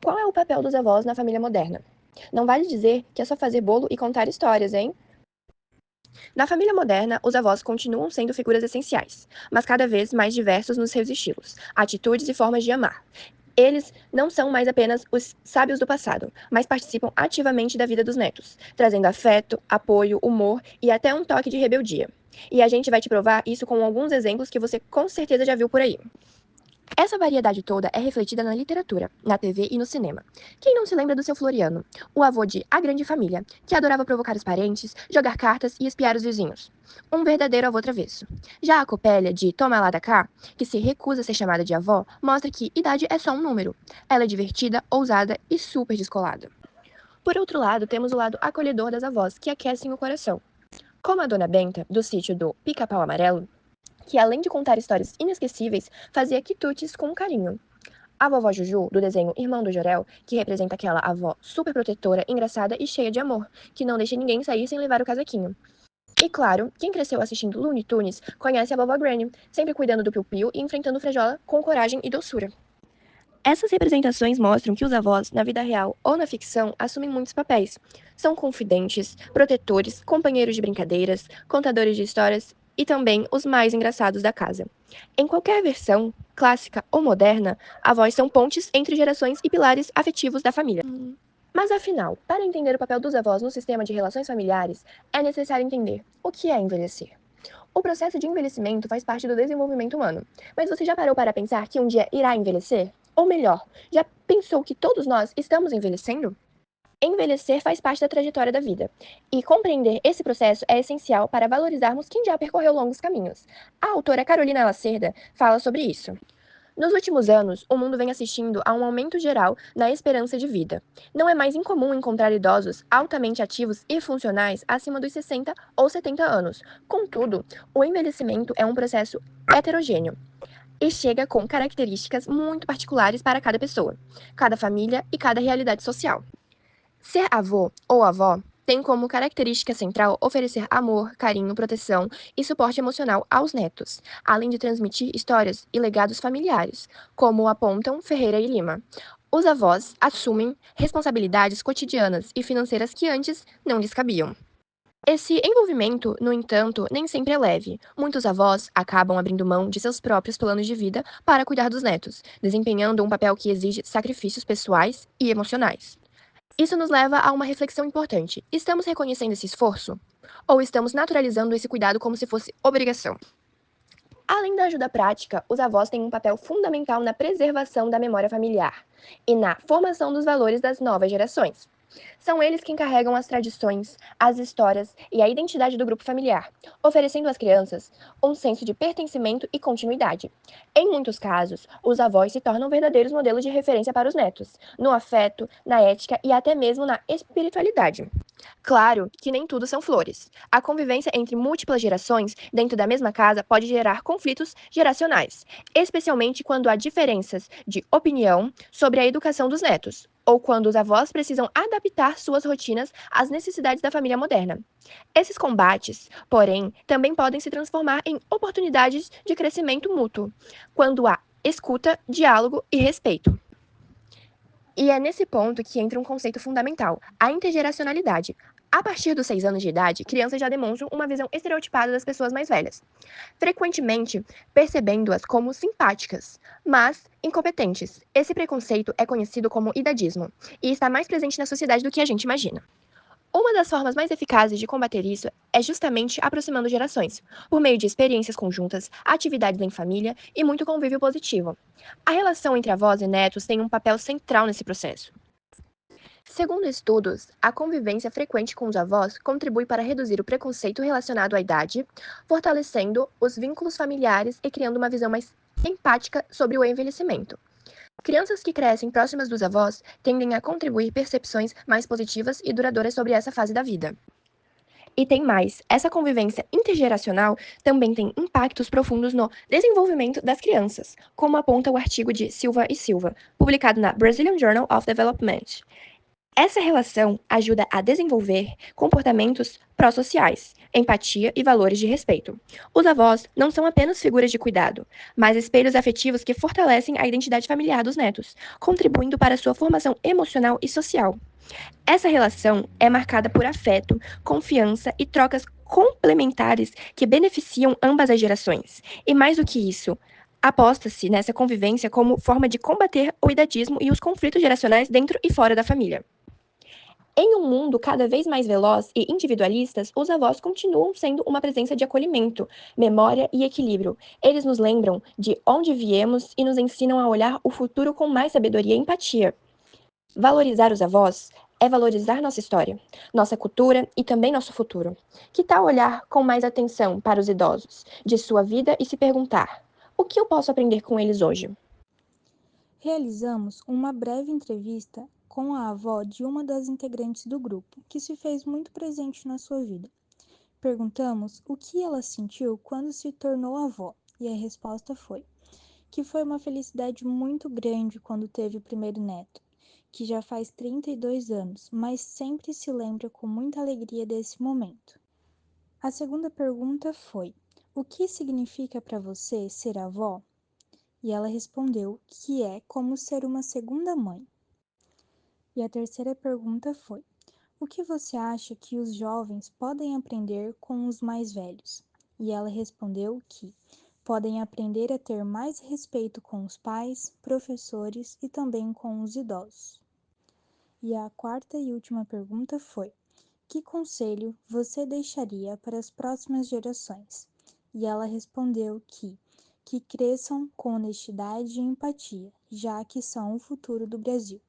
Qual é o papel dos avós na família moderna? Não vale dizer que é só fazer bolo e contar histórias, hein? Na família moderna, os avós continuam sendo figuras essenciais, mas cada vez mais diversos nos seus estilos, atitudes e formas de amar. Eles não são mais apenas os sábios do passado, mas participam ativamente da vida dos netos, trazendo afeto, apoio, humor e até um toque de rebeldia. E a gente vai te provar isso com alguns exemplos que você com certeza já viu por aí. Essa variedade toda é refletida na literatura, na TV e no cinema. Quem não se lembra do seu Floriano, o avô de A Grande Família, que adorava provocar os parentes, jogar cartas e espiar os vizinhos? Um verdadeiro avô travesso. Já a Copélia, de Toma lá da cá, que se recusa a ser chamada de avó, mostra que idade é só um número. Ela é divertida, ousada e super descolada. Por outro lado, temos o lado acolhedor das avós, que aquecem o coração. Como a Dona Benta, do sítio do Pica-Pau Amarelo, que além de contar histórias inesquecíveis, fazia quitutes com carinho. A vovó Juju, do desenho Irmão do Jorel, que representa aquela avó super protetora, engraçada e cheia de amor, que não deixa ninguém sair sem levar o casaquinho. E claro, quem cresceu assistindo Looney Tunes conhece a vovó Granny, sempre cuidando do Piu-Piu e enfrentando o Frajola com coragem e doçura. Essas representações mostram que os avós, na vida real ou na ficção, assumem muitos papéis. São confidentes, protetores, companheiros de brincadeiras, contadores de histórias e também os mais engraçados da casa. Em qualquer versão, clássica ou moderna, avós são pontes entre gerações e pilares afetivos da família. Mas afinal, para entender o papel dos avós no sistema de relações familiares, é necessário entender o que é envelhecer. O processo de envelhecimento faz parte do desenvolvimento humano. Mas você já parou para pensar que um dia irá envelhecer? Ou melhor, já pensou que todos nós estamos envelhecendo? Envelhecer faz parte da trajetória da vida. E compreender esse processo é essencial para valorizarmos quem já percorreu longos caminhos. A autora Carolina Lacerda fala sobre isso. Nos últimos anos, o mundo vem assistindo a um aumento geral na esperança de vida. Não é mais incomum encontrar idosos altamente ativos e funcionais acima dos 60 ou 70 anos. Contudo, o envelhecimento é um processo heterogêneo e chega com características muito particulares para cada pessoa, cada família e cada realidade social. Ser avô ou avó tem como característica central oferecer amor, carinho, proteção e suporte emocional aos netos, além de transmitir histórias e legados familiares, como apontam Ferreira e Lima. Os avós assumem responsabilidades cotidianas e financeiras que antes não lhes cabiam. Esse envolvimento, no entanto, nem sempre é leve. Muitos avós acabam abrindo mão de seus próprios planos de vida para cuidar dos netos, desempenhando um papel que exige sacrifícios pessoais e emocionais. Isso nos leva a uma reflexão importante. Estamos reconhecendo esse esforço? Ou estamos naturalizando esse cuidado como se fosse obrigação? Além da ajuda prática, os avós têm um papel fundamental na preservação da memória familiar e na formação dos valores das novas gerações. São eles quem carregam as tradições, as histórias e a identidade do grupo familiar, oferecendo às crianças um senso de pertencimento e continuidade. Em muitos casos, os avós se tornam verdadeiros modelos de referência para os netos, no afeto, na ética e até mesmo na espiritualidade. Claro que nem tudo são flores. A convivência entre múltiplas gerações dentro da mesma casa pode gerar conflitos geracionais, especialmente quando há diferenças de opinião sobre a educação dos netos, ou quando os avós precisam adaptar suas rotinas às necessidades da família moderna. Esses combates, porém, também podem se transformar em oportunidades de crescimento mútuo, quando há escuta, diálogo e respeito. E é nesse ponto que entra um conceito fundamental, a intergeracionalidade. A partir dos 6 anos de idade, crianças já demonstram uma visão estereotipada das pessoas mais velhas, frequentemente percebendo-as como simpáticas, mas incompetentes. Esse preconceito é conhecido como idadismo e está mais presente na sociedade do que a gente imagina. Uma das formas mais eficazes de combater isso é justamente aproximando gerações, por meio de experiências conjuntas, atividades em família e muito convívio positivo. A relação entre avós e netos tem um papel central nesse processo. Segundo estudos, a convivência frequente com os avós contribui para reduzir o preconceito relacionado à idade, fortalecendo os vínculos familiares e criando uma visão mais empática sobre o envelhecimento. Crianças que crescem próximas dos avós tendem a contribuir percepções mais positivas e duradouras sobre essa fase da vida. E tem mais, essa convivência intergeracional também tem impactos profundos no desenvolvimento das crianças, como aponta o artigo de Silva e Silva, publicado na Brazilian Journal of Development. Essa relação ajuda a desenvolver comportamentos pró-sociais, empatia e valores de respeito. Os avós não são apenas figuras de cuidado, mas espelhos afetivos que fortalecem a identidade familiar dos netos, contribuindo para sua formação emocional e social. Essa relação é marcada por afeto, confiança e trocas complementares que beneficiam ambas as gerações. E mais do que isso, aposta-se nessa convivência como forma de combater o idadismo e os conflitos geracionais dentro e fora da família. Em um mundo cada vez mais veloz e individualistas, os avós continuam sendo uma presença de acolhimento, memória e equilíbrio. Eles nos lembram de onde viemos e nos ensinam a olhar o futuro com mais sabedoria e empatia. Valorizar os avós é valorizar nossa história, nossa cultura e também nosso futuro. Que tal olhar com mais atenção para os idosos de sua vida e se perguntar: o que eu posso aprender com eles hoje? Realizamos uma breve entrevista com a avó de uma das integrantes do grupo, que se fez muito presente na sua vida. Perguntamos o que ela sentiu quando se tornou avó, e a resposta foi que foi uma felicidade muito grande quando teve o primeiro neto, que já faz 32 anos, mas sempre se lembra com muita alegria desse momento. A segunda pergunta foi: o que significa para você ser avó? E ela respondeu que é como ser uma segunda mãe. E a terceira pergunta foi: o que você acha que os jovens podem aprender com os mais velhos? E ela respondeu que podem aprender a ter mais respeito com os pais, professores e também com os idosos. E a quarta e última pergunta foi: que conselho você deixaria para as próximas gerações? E ela respondeu que cresçam com honestidade e empatia, já que são o futuro do Brasil.